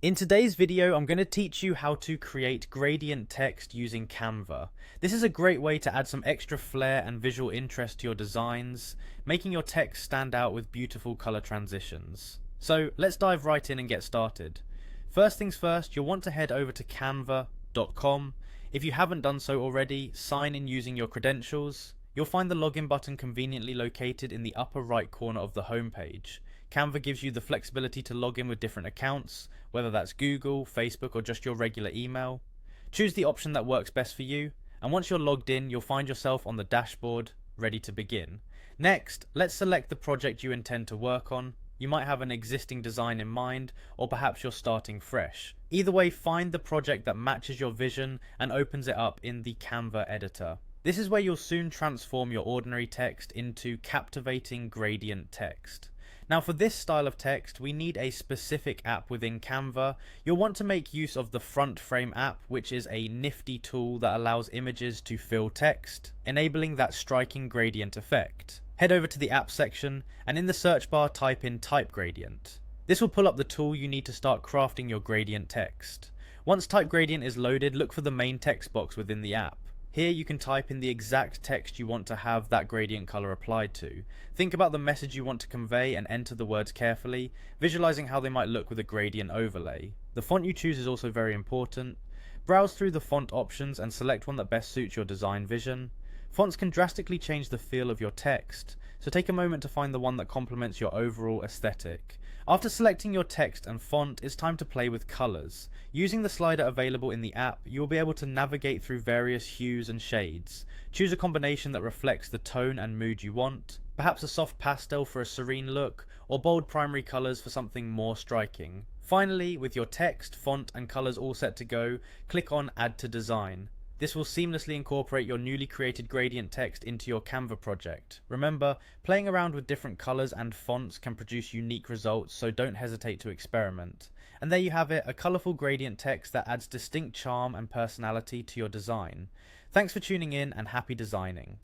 In today's video, I'm going to teach you how to create gradient text using Canva. This is a great way to add some extra flair and visual interest to your designs, making your text stand out with beautiful color transitions. So let's dive right in and get started. First things first, you'll want to head over to canva.com. If you haven't done so already, sign in using your credentials. You'll find the login button conveniently located in the upper right corner of the homepage. Canva gives you the flexibility to log in with different accounts, whether that's Google, Facebook, or just your regular email. Choose the option that works best for you, and once you're logged in, you'll find yourself on the dashboard, ready to begin. Next, let's select the project you intend to work on. You might have an existing design in mind, or perhaps you're starting fresh. Either way, find the project that matches your vision and opens it up in the Canva editor. This is where you'll soon transform your ordinary text into captivating gradient text. Now for this style of text, we need a specific app within Canva. You'll want to make use of the Front Frame app, which is a nifty tool that allows images to fill text, enabling that striking gradient effect. Head over to the app section and in the search bar type in type gradient. This will pull up the tool you need to start crafting your gradient text. Once type gradient is loaded, look for the main text box within the app. Here you can type in the exact text you want to have that gradient color applied to. Think about the message you want to convey and enter the words carefully, visualizing how they might look with a gradient overlay. The font you choose is also very important. Browse through the font options and select one that best suits your design vision. Fonts can drastically change the feel of your text, so take a moment to find the one that complements your overall aesthetic. After selecting your text and font, it's time to play with colors. Using the slider available in the app, you will be able to navigate through various hues and shades. Choose a combination that reflects the tone and mood you want, perhaps a soft pastel for a serene look, or bold primary colors for something more striking. Finally, with your text, font, and colors all set to go, click on Add to Design. This will seamlessly incorporate your newly created gradient text into your Canva project. Remember, playing around with different colors and fonts can produce unique results, so don't hesitate to experiment. And there you have it, a colorful gradient text that adds distinct charm and personality to your design. Thanks for tuning in and happy designing.